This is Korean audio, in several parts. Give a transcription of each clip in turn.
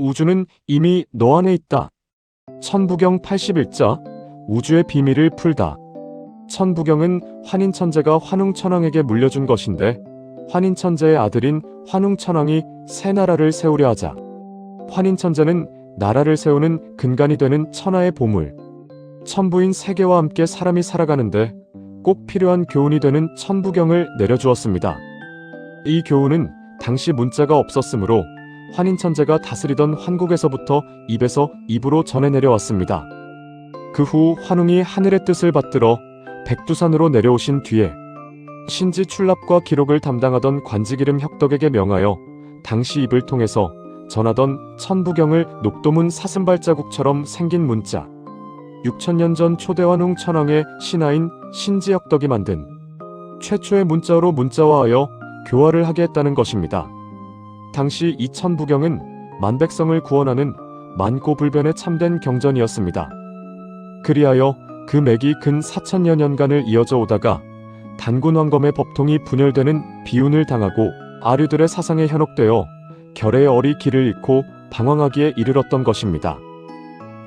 우주는 이미 너 안에 있다. 천부경 81자 우주의 비밀을 풀다. 천부경은 환인천재가 환웅천왕에게 물려준 것인데 환인천재의 아들인 환웅천왕이 새 나라를 세우려 하자 환인천재는 나라를 세우는 근간이 되는 천하의 보물, 천부인 세계와 함께 사람이 살아가는데 꼭 필요한 교훈이 되는 천부경을 내려주었습니다. 이 교훈은 당시 문자가 없었으므로 환인천재가 다스리던 환국에서부터 입에서 입으로 전해 내려왔습니다. 그 후 환웅이 하늘의 뜻을 받들어 백두산으로 내려오신 뒤에 신지 출납과 기록을 담당하던 관지기름 혁덕에게 명하여 당시 입을 통해서 전하던 천부경을 녹도문 사슴발자국처럼 생긴 문자, 6000년 전 초대환웅 천왕의 신하인 신지혁덕이 만든 최초의 문자로 문자화하여 교화를 하게 했다는 것입니다. 당시 이 천부경은 만백성을 구원하는 만고불변에 참된 경전이었습니다. 그리하여 그 맥이 근 4000여 년간을 이어져 오다가 단군왕검의 법통이 분열되는 비운을 당하고 아류들의 사상에 현혹되어 결의 어리 길을 잃고 방황하기에 이르렀던 것입니다.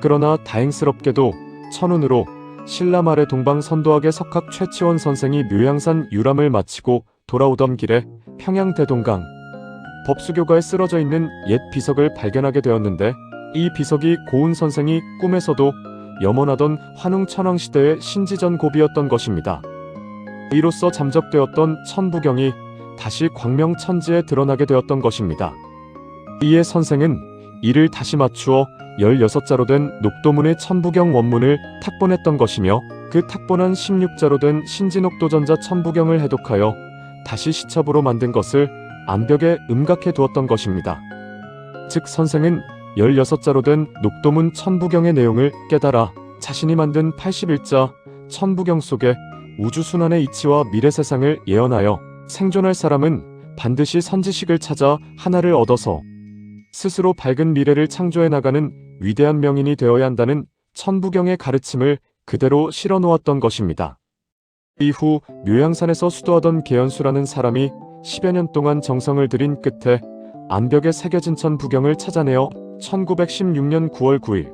그러나 다행스럽게도 천운으로 신라 말의 동방선도학의 석학 최치원 선생이 묘양산 유람을 마치고 돌아오던 길에 평양대동강 법수교가에 쓰러져 있는 옛 비석을 발견하게 되었는데 이 비석이 고운 선생이 꿈에서도 염원하던 환웅천왕 시대의 신지전 고비였던 것입니다. 이로써 잠적되었던 천부경이 다시 광명천지에 드러나게 되었던 것입니다. 이에 선생은 이를 다시 맞추어 16자로 된 녹도문의 천부경 원문을 탁본했던 것이며 그 탁본한 16자로 된 신지녹도전자 천부경을 해독하여 다시 시첩으로 만든 것을 암벽에 음각해 두었던 것입니다. 즉 선생은 16자로 된 녹도문 천부경의 내용을 깨달아 자신이 만든 81자 천부경 속에 우주순환의 이치와 미래 세상을 예언하여 생존할 사람은 반드시 선지식을 찾아 하나를 얻어서 스스로 밝은 미래를 창조해 나가는 위대한 명인이 되어야 한다는 천부경의 가르침을 그대로 실어 놓았던 것입니다. 이후 묘양산에서 수도하던 계연수라는 사람이 10여 년 동안 정성을 들인 끝에 암벽에 새겨진 천부경을 찾아내어 1916년 9월 9일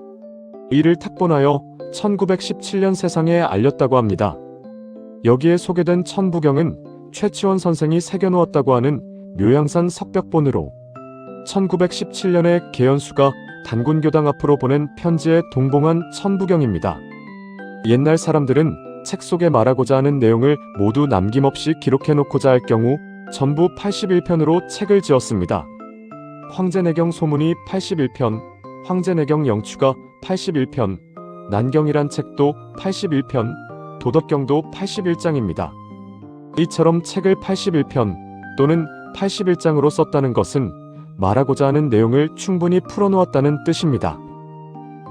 이를 탁본하여 1917년 세상에 알렸다고 합니다. 여기에 소개된 천부경은 최치원 선생이 새겨놓았다고 하는 묘양산 석벽본으로 1917년에 계연수가 단군교당 앞으로 보낸 편지에 동봉한 천부경입니다. 옛날 사람들은 책 속에 말하고자 하는 내용을 모두 남김없이 기록해놓고자 할 경우 전부 81편으로 책을 지었습니다. 황제내경 소문이 81편, 황제내경 영추가 81편, 난경이란 책도 81편, 도덕경도 81장입니다. 이처럼 책을 81편 또는 81장으로 썼다는 것은 말하고자 하는 내용을 충분히 풀어놓았다는 뜻입니다.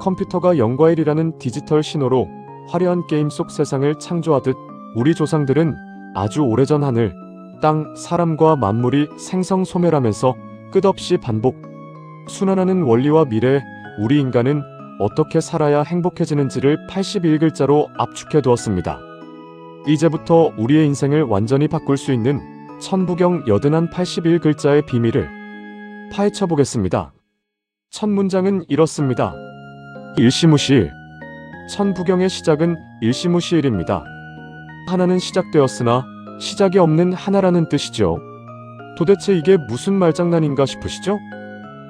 컴퓨터가 0과 1이라는 디지털 신호로 화려한 게임 속 세상을 창조하듯 우리 조상들은 아주 오래전 하늘, 땅, 사람과 만물이 생성소멸하면서 끝없이 반복, 순환하는 원리와 미래에 우리 인간은 어떻게 살아야 행복해지는지를 81글자로 압축해 두었습니다. 이제부터 우리의 인생을 완전히 바꿀 수 있는 천부경 81글자의 비밀을 파헤쳐 보겠습니다. 첫 문장은 이렇습니다. 일시무시일. 천부경의 시작은 일시무시일입니다. 하나는 시작되었으나 시작이 없는 하나라는 뜻이죠. 도대체 이게 무슨 말장난인가 싶으시죠?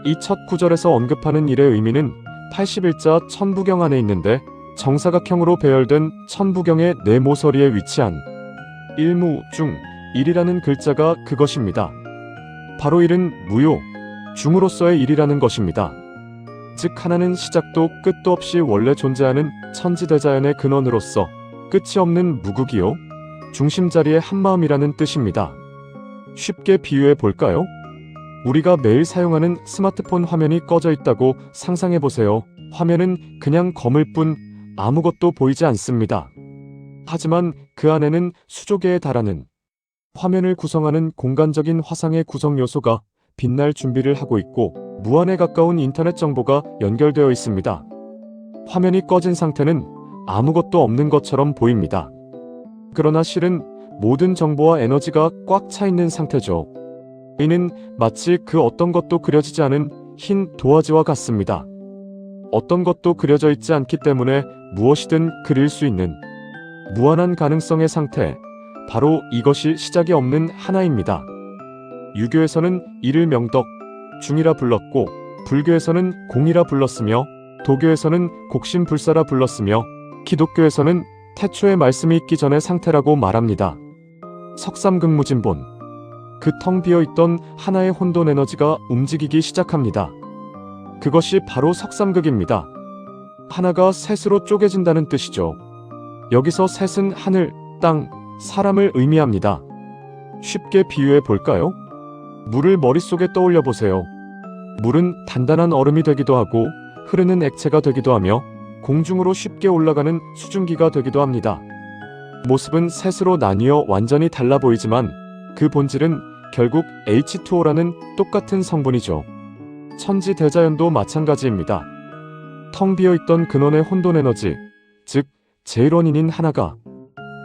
이 첫 구절에서 언급하는 일의 의미는 81자 천부경 안에 있는데 정사각형으로 배열된 천부경의 네 모서리에 위치한 일무, 중, 일이라는 글자가 그것입니다. 바로 일은 무요, 중으로서의 일이라는 것입니다. 즉 하나는 시작도 끝도 없이 원래 존재하는 천지대자연의 근원으로서 끝이 없는 무극이요, 중심자리의 한마음이라는 뜻입니다. 쉽게 비유해 볼까요? 우리가 매일 사용하는 스마트폰 화면이 꺼져 있다고 상상해 보세요. 화면은 그냥 검을 뿐 아무것도 보이지 않습니다. 하지만 그 안에는 수조 개에 달하는 화면을 구성하는 공간적인 화상의 구성 요소가 빛날 준비를 하고 있고 무한에 가까운 인터넷 정보가 연결되어 있습니다. 화면이 꺼진 상태는 아무것도 없는 것처럼 보입니다. 그러나 실은 모든 정보와 에너지가 꽉 차 있는 상태죠. 이는 마치 그 어떤 것도 그려지지 않은 흰 도화지와 같습니다. 어떤 것도 그려져 있지 않기 때문에 무엇이든 그릴 수 있는 무한한 가능성의 상태, 바로 이것이 시작이 없는 하나입니다. 유교에서는 이를 명덕, 중이라 불렀고 불교에서는 공이라 불렀으며 도교에서는 곡신불사라 불렀으며 기독교에서는 태초의 말씀이 있기 전의 상태라고 말합니다. 석삼극무진본. 그 텅 비어있던 하나의 혼돈 에너지가 움직이기 시작합니다. 그것이 바로 석삼극입니다. 하나가 셋으로 쪼개진다는 뜻이죠. 여기서 셋은 하늘, 땅, 사람을 의미합니다. 쉽게 비유해 볼까요? 물을 머릿속에 떠올려 보세요. 물은 단단한 얼음이 되기도 하고 흐르는 액체가 되기도 하며 공중으로 쉽게 올라가는 수증기가 되기도 합니다. 모습은 셋으로 나뉘어 완전히 달라 보이지만 그 본질은 결국 H2O라는 똑같은 성분이죠. 천지대자연도 마찬가지입니다. 텅 비어있던 근원의 혼돈 에너지, 즉 제1원인인 하나가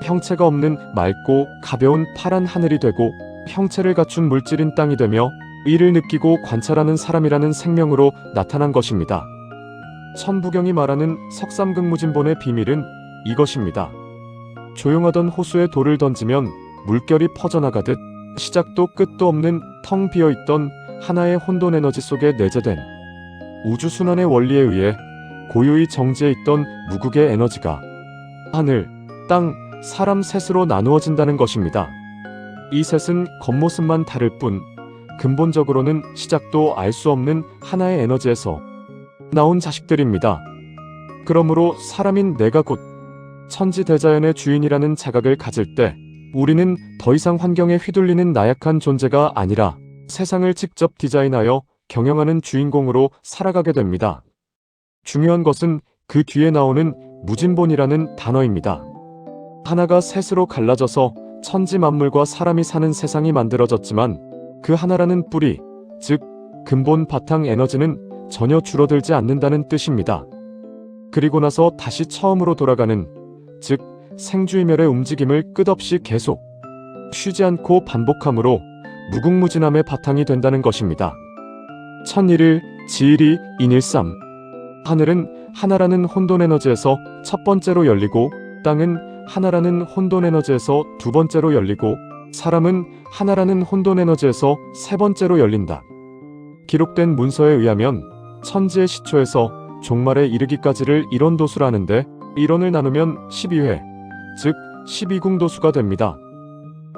형체가 없는 맑고 가벼운 파란 하늘이 되고 형체를 갖춘 물질인 땅이 되며 이를 느끼고 관찰하는 사람이라는 생명으로 나타난 것입니다. 천부경이 말하는 석삼극무진본의 비밀은 이것입니다. 조용하던 호수에 돌을 던지면 물결이 퍼져나가듯 시작도 끝도 없는 텅 비어있던 하나의 혼돈 에너지 속에 내재된 우주순환의 원리에 의해 고요히 정지해 있던 무극의 에너지가 하늘, 땅, 사람 셋으로 나누어진다는 것입니다. 이 셋은 겉모습만 다를 뿐 근본적으로는 시작도 알 수 없는 하나의 에너지에서 나온 자식들입니다. 그러므로 사람인 내가 곧 천지대자연의 주인이라는 자각을 가질 때 우리는 더 이상 환경에 휘둘리는 나약한 존재가 아니라 세상을 직접 디자인하여 경영하는 주인공으로 살아가게 됩니다. 중요한 것은 그 뒤에 나오는 무진본이라는 단어입니다. 하나가 셋으로 갈라져서 천지 만물과 사람이 사는 세상이 만들어졌지만 그 하나라는 뿌리, 즉 근본 바탕 에너지는 전혀 줄어들지 않는다는 뜻입니다. 그리고 나서 다시 처음으로 돌아가는, 즉 생주이멸의 움직임을 끝없이 계속 쉬지 않고 반복함으로 무궁무진함의 바탕이 된다는 것입니다. 천일일, 지일이, 인일삼. 하늘은 하나라는 혼돈 에너지에서 첫 번째로 열리고 땅은 하나라는 혼돈 에너지에서 두 번째로 열리고 사람은 하나라는 혼돈 에너지에서 세 번째로 열린다. 기록된 문서에 의하면 천지의 시초에서 종말에 이르기까지를 일원도수라 하는데 일원을 나누면 12회, 즉 12궁도수가 됩니다.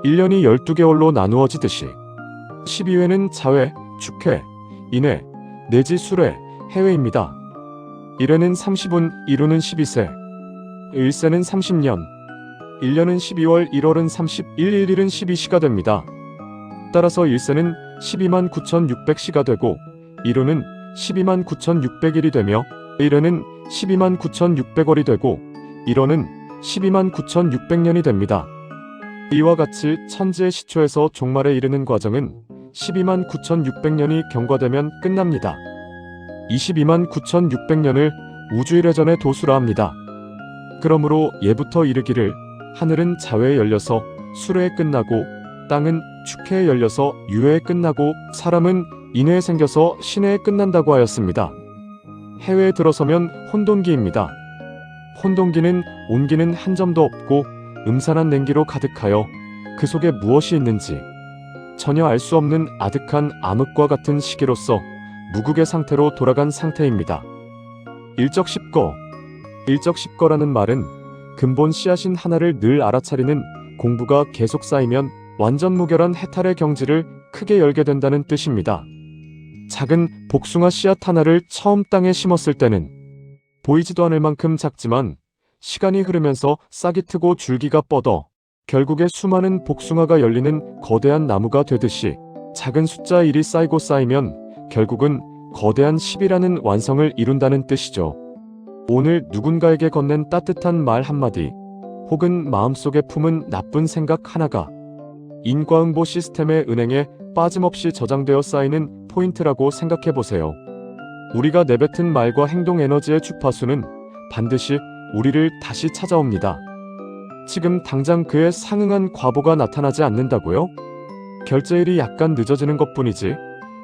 1년이 12개월로 나누어지듯이 12회는 자회, 축회, 인회, 내지 술회, 해회입니다. 1회는 30운, 1우는 12세, 1세는 30년, 1년은 12월, 1월은 31일, 1일은 12시가 됩니다. 따라서 1세는 12만 9,600시가 되고 1우는 12만 9,600일이 되며 1회는 12만 9,600월이 되고 1월은 12만 9,600년이 됩니다. 이와 같이 천지의 시초에서 종말에 이르는 과정은 12만 9,600년이 경과되면 끝납니다. 22만 9,600년을 우주일회전의 도수라 합니다. 그러므로 예부터 이르기를 하늘은 자회에 열려서 수레에 끝나고 땅은 축회에 열려서 유회에 끝나고 사람은 인회에 생겨서 신회에 끝난다고 하였습니다. 해외에 들어서면 혼돈기입니다. 혼돈기는 온기는 한 점도 없고 음산한 냉기로 가득하여 그 속에 무엇이 있는지 전혀 알 수 없는 아득한 암흑과 같은 시기로서 무극의 상태로 돌아간 상태입니다. 일적십거. 일적십거라는 말은 근본 씨앗인 하나를 늘 알아차리는 공부가 계속 쌓이면 완전 무결한 해탈의 경지를 크게 열게 된다는 뜻입니다. 작은 복숭아 씨앗 하나를 처음 땅에 심었을 때는 보이지도 않을 만큼 작지만 시간이 흐르면서 싹이 트고 줄기가 뻗어 결국에 수많은 복숭아가 열리는 거대한 나무가 되듯이 작은 숫자 1이 쌓이고 쌓이면 결국은 거대한 10이라는 완성을 이룬다는 뜻이죠. 오늘 누군가에게 건넨 따뜻한 말 한마디 혹은 마음속에 품은 나쁜 생각 하나가 인과응보 시스템의 은행에 빠짐없이 저장되어 쌓이는 포인트라고 생각해보세요. 우리가 내뱉은 말과 행동 에너지의 주파수는 반드시 우리를 다시 찾아옵니다. 지금 당장 그에 상응한 과보가 나타나지 않는다고요? 결제일이 약간 늦어지는 것뿐이지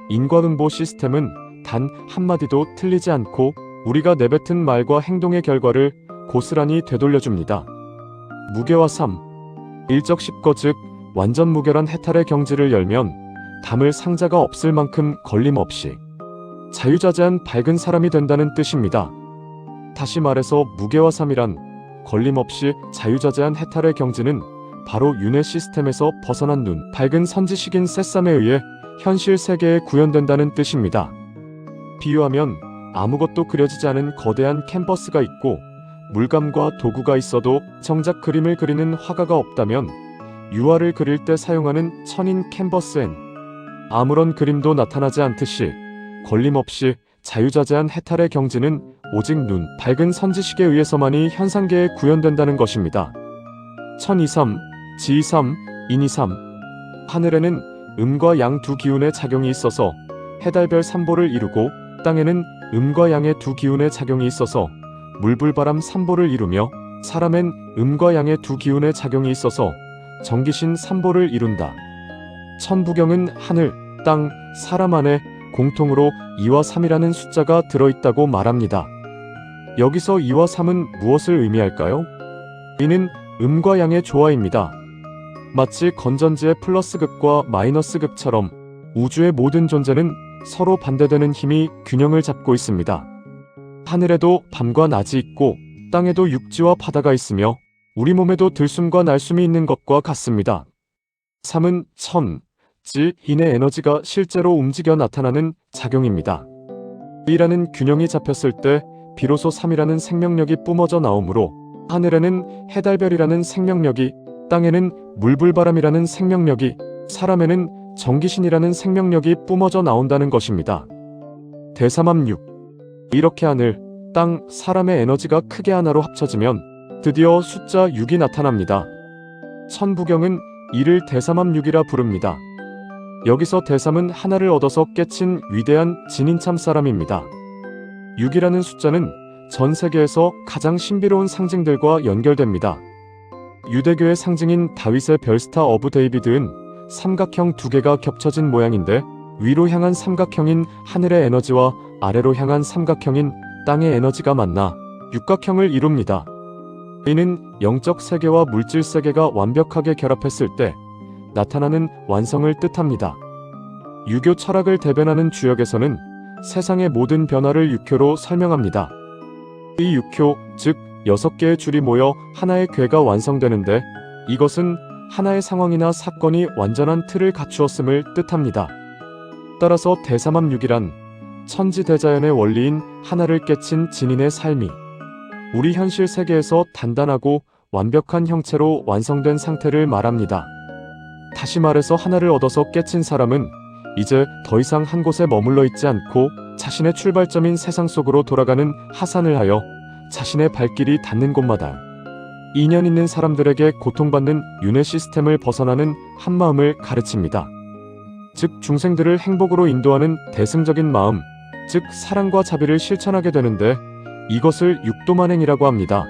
인과응보 시스템은 단 한마디도 틀리지 않고 우리가 내뱉은 말과 행동의 결과를 고스란히 되돌려줍니다. 무게와 삶. 일적십거 즉 완전 무결한 해탈의 경지를 열면 담을 상자가 없을 만큼 걸림없이 자유자재한 밝은 사람이 된다는 뜻입니다. 다시 말해서 무게와 삶이란 걸림없이 자유자재한 해탈의 경지는 바로 윤회 시스템에서 벗어난 눈, 밝은 선지식인 새삼에 의해 현실 세계에 구현된다는 뜻입니다. 비유하면 아무것도 그려지지 않은 거대한 캔버스가 있고 물감과 도구가 있어도 정작 그림을 그리는 화가가 없다면 유화를 그릴 때 사용하는 천인 캔버스엔 아무런 그림도 나타나지 않듯이 걸림없이 자유자재한 해탈의 경지는 오직 눈, 밝은 선지식에 의해서만이 현상계에 구현된다는 것입니다. 천이삼, 지이삼, 인이삼. 하늘에는 음과 양 두 기운의 작용이 있어서 해달별 삼보를 이루고 땅에는 음과 양의 두 기운의 작용이 있어서 물불바람 삼보를 이루며 사람엔 음과 양의 두 기운의 작용이 있어서 정기신 삼보를 이룬다. 천부경은 하늘, 땅, 사람 안에 공통으로 2와 3이라는 숫자가 들어있다고 말합니다. 여기서 2와 3은 무엇을 의미할까요? 이는 음과 양의 조화입니다. 마치 건전지의 플러스 극과 마이너스 극처럼 우주의 모든 존재는 서로 반대되는 힘이 균형을 잡고 있습니다. 하늘에도 밤과 낮이 있고 땅에도 육지와 바다가 있으며 우리 몸에도 들숨과 날숨이 있는 것과 같습니다. 3은 천, 지, 인의 에너지가 실제로 움직여 나타나는 작용입니다. 이라는 균형이 잡혔을 때 비로소 3이라는 생명력이 뿜어져 나오므로 하늘에는 해달별이라는 생명력이, 땅에는 물불바람이라는 생명력이, 사람에는 정기신이라는 생명력이 뿜어져 나온다는 것입니다. 대삼합육. 이렇게 하늘, 땅, 사람의 에너지가 크게 하나로 합쳐지면 드디어 숫자 6이 나타납니다. 천부경은 이를 대삼합육이라 부릅니다. 여기서 대삼은 하나를 얻어서 깨친 위대한 진인참 사람입니다. 6이라는 숫자는 전 세계에서 가장 신비로운 상징들과 연결됩니다. 유대교의 상징인 다윗의 별스타 오브 데이비드는 삼각형 두 개가 겹쳐진 모양인데 위로 향한 삼각형인 하늘의 에너지와 아래로 향한 삼각형인 땅의 에너지가 만나 육각형을 이룹니다. 이는 영적 세계와 물질 세계가 완벽하게 결합했을 때 나타나는 완성을 뜻합니다. 유교 철학을 대변하는 주역에서는 세상의 모든 변화를 육효로 설명합니다. 이 육효, 즉 6개의 줄이 모여 하나의 궤가 완성되는데 이것은 하나의 상황이나 사건이 완전한 틀을 갖추었음을 뜻합니다. 따라서 대삼합육이란 천지대자연의 원리인 하나를 깨친 진인의 삶이 우리 현실 세계에서 단단하고 완벽한 형체로 완성된 상태를 말합니다. 다시 말해서 하나를 얻어서 깨친 사람은 이제 더 이상 한 곳에 머물러 있지 않고 자신의 출발점인 세상 속으로 돌아가는 하산을 하여 자신의 발길이 닿는 곳마다 인연 있는 사람들에게 고통받는 윤회 시스템을 벗어나는 한마음을 가르칩니다. 즉 중생들을 행복으로 인도하는 대승적인 마음, 즉 사랑과 자비를 실천하게 되는데 이것을 육도만행이라고 합니다.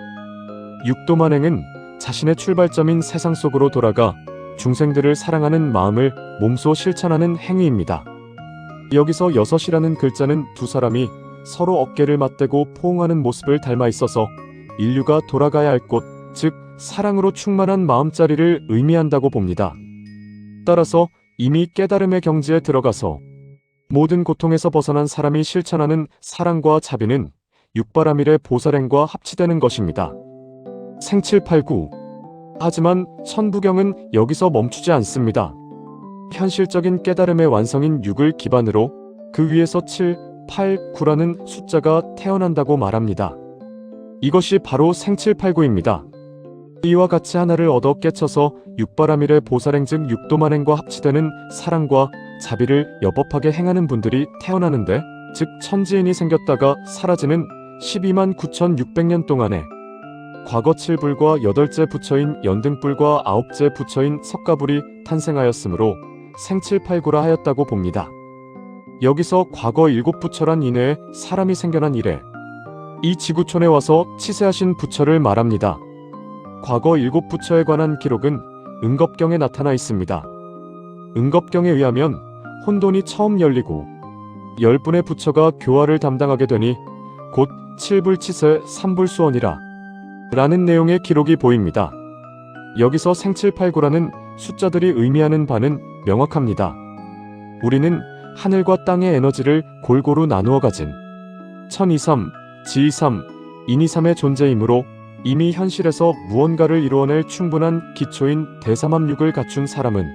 육도만행은 자신의 출발점인 세상 속으로 돌아가 중생들을 사랑하는 마음을 몸소 실천하는 행위입니다. 여기서 6이라는 글자는 두 사람이 서로 어깨를 맞대고 포옹하는 모습을 닮아 있어서 인류가 돌아가야 할 곳, 즉 사랑으로 충만한 마음자리를 의미한다고 봅니다. 따라서 이미 깨달음의 경지에 들어가서 모든 고통에서 벗어난 사람이 실천하는 사랑과 자비는 육바라밀의 보살행과 합치되는 것입니다. 생칠팔구. 하지만 천부경은 여기서 멈추지 않습니다. 현실적인 깨달음의 완성인 6을 기반으로 그 위에서 7, 8, 9라는 숫자가 태어난다고 말합니다. 이것이 바로 생칠팔구입니다. 이와 같이 하나를 얻어 깨쳐서 육바라밀의 보살행 즉 육도만행과 합치되는 사랑과 자비를 여법하게 행하는 분들이 태어나는데 즉 천지인이 생겼다가 사라지는 12만 9,600년 동안에 과거 7불과 8째 부처인 연등불과 9째 부처인 석가불이 탄생하였으므로 생칠팔구라 하였다고 봅니다. 여기서 과거 7부처란 이내에 사람이 생겨난 이래 이 지구촌에 와서 치세하신 부처를 말합니다. 과거 7부처에 관한 기록은 응겁경에 나타나 있습니다. 응겁경에 의하면 혼돈이 처음 열리고 10분의 부처가 교화를 담당하게 되니 곧 7불치세 3불수원이라 라는 내용의 기록이 보입니다. 여기서 생칠팔구라는 숫자들이 의미하는 바는 명확합니다. 우리는 하늘과 땅의 에너지를 골고루 나누어 가진 천이삼, 지이삼, 인이삼의 존재이므로 이미 현실에서 무언가를 이루어낼 충분한 기초인 대삼합육을 갖춘 사람은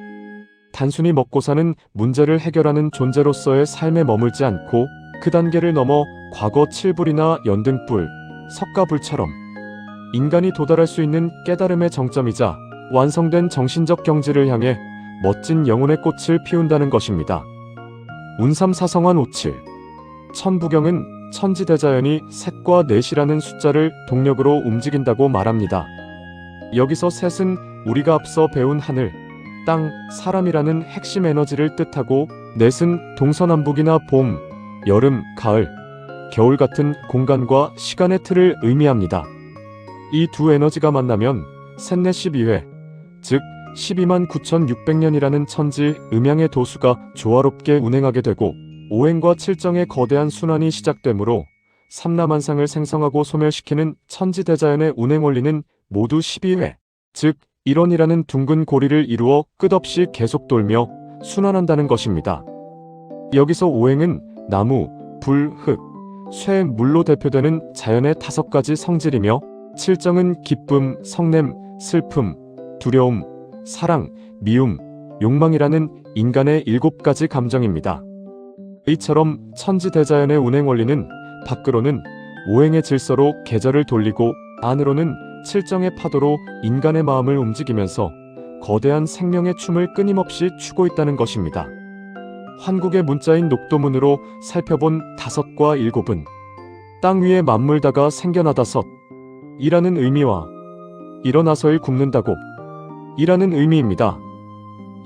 단순히 먹고 사는 문제를 해결하는 존재로서의 삶에 머물지 않고 그 단계를 넘어 과거 칠불이나 연등불, 석가불처럼 인간이 도달할 수 있는 깨달음의 정점이자 완성된 정신적 경지를 향해 멋진 영혼의 꽃을 피운다는 것입니다. 운삼사성환 57 천부경은 천지대자연이 셋과 넷이라는 숫자를 동력으로 움직인다고 말합니다. 여기서 셋은 우리가 앞서 배운 하늘, 땅, 사람이라는 핵심 에너지를 뜻하고 넷은 동서남북이나 봄, 여름, 가을, 겨울 같은 공간과 시간의 틀을 의미합니다. 이 두 에너지가 만나면 셋넷 12회, 즉 129,600년이라는 천지 음양의 도수가 조화롭게 운행하게 되고 오행과 칠정의 거대한 순환이 시작되므로 삼라만상을 생성하고 소멸시키는 천지대자연의 운행 원리는 모두 12회, 즉 1원이라는 둥근 고리를 이루어 끝없이 계속 돌며 순환한다는 것입니다. 여기서 오행은 나무, 불, 흙, 쇠, 물로 대표되는 자연의 5가지 성질이며 칠정은 기쁨, 성냄, 슬픔, 두려움, 사랑, 미움, 욕망이라는 인간의 7가지 감정입니다. 이처럼 천지대자연의 운행 원리는 밖으로는 오행의 질서로 계절을 돌리고 안으로는 칠정의 파도로 인간의 마음을 움직이면서 거대한 생명의 춤을 끊임없이 추고 있다는 것입니다. 한국의 문자인 녹도문으로 살펴본 5과 7은 땅 위에 맞물다가 생겨나다섯 이라는 의미와 일어나서일 굽는다고 이라는 의미입니다.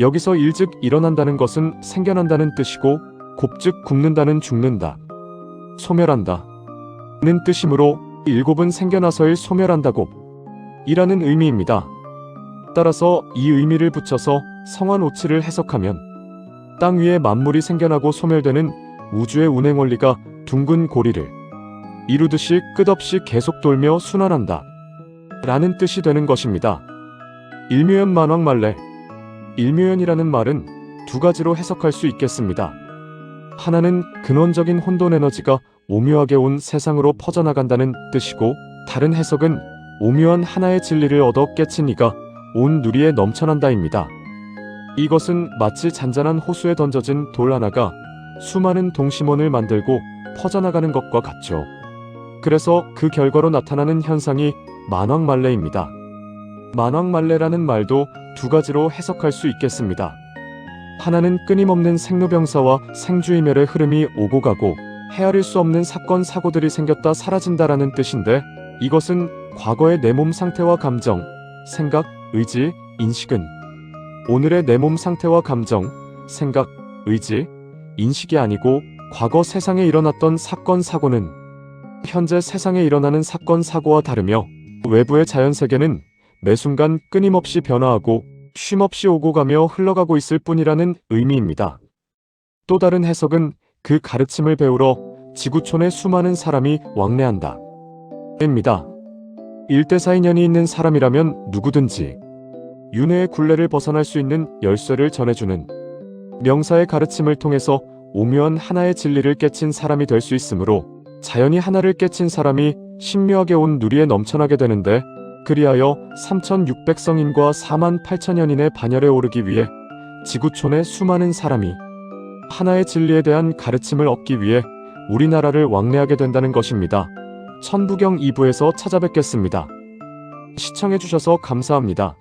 여기서 일즉 일어난다는 것은 생겨난다는 뜻이고 곱즉 굽는다는 죽는다, 소멸한다 는 뜻이므로 7은 생겨나서일 소멸한다고 이라는 의미입니다. 따라서 이 의미를 붙여서 성환 오치를 해석하면 땅 위에 만물이 생겨나고 소멸되는 우주의 운행 원리가 둥근 고리를 이루듯이 끝없이 계속 돌며 순환한다 라는 뜻이 되는 것입니다. 일묘연 만왕말래. 일묘연이라는 말은 2가지로 해석할 수 있겠습니다. 하나는 근원적인 혼돈 에너지가 오묘하게 온 세상으로 퍼져나간다는 뜻이고, 다른 해석은 오묘한 하나의 진리를 얻어 깨친 이가 온 누리에 넘쳐난다입니다. 이것은 마치 잔잔한 호수에 던져진 돌 하나가 수많은 동심원을 만들고 퍼져나가는 것과 같죠. 그래서 그 결과로 나타나는 현상이 만왕말래입니다. 만왕말래라는 말도 2가지로 해석할 수 있겠습니다. 하나는 끊임없는 생로병사와 생주이멸의 흐름이 오고 가고 헤아릴 수 없는 사건 사고들이 생겼다 사라진다라는 뜻인데, 이것은 과거의 내 몸 상태와 감정, 생각, 의지, 인식은 오늘의 내 몸 상태와 감정, 생각, 의지, 인식이 아니고 과거 세상에 일어났던 사건 사고는 현재 세상에 일어나는 사건 사고와 다르며, 외부의 자연세계는 매 순간 끊임없이 변화하고 쉼없이 오고 가며 흘러가고 있을 뿐이라는 의미입니다. 또 다른 해석은 그 가르침을 배우러 지구촌에 수많은 사람이 왕래한다 입니다. 일대사인연이 있는 사람이라면 누구든지 윤회의 굴레를 벗어날 수 있는 열쇠를 전해주는 명사의 가르침을 통해서 오묘한 하나의 진리를 깨친 사람이 될 수 있으므로, 자연이 하나를 깨친 사람이 신묘하게 온 누리에 넘쳐나게 되는데, 그리하여 3,600성인과 48,000년인의 반열에 오르기 위해 지구촌의 수많은 사람이 하나의 진리에 대한 가르침을 얻기 위해 우리나라를 왕래하게 된다는 것입니다. 천부경 2부에서 찾아뵙겠습니다. 시청해주셔서 감사합니다.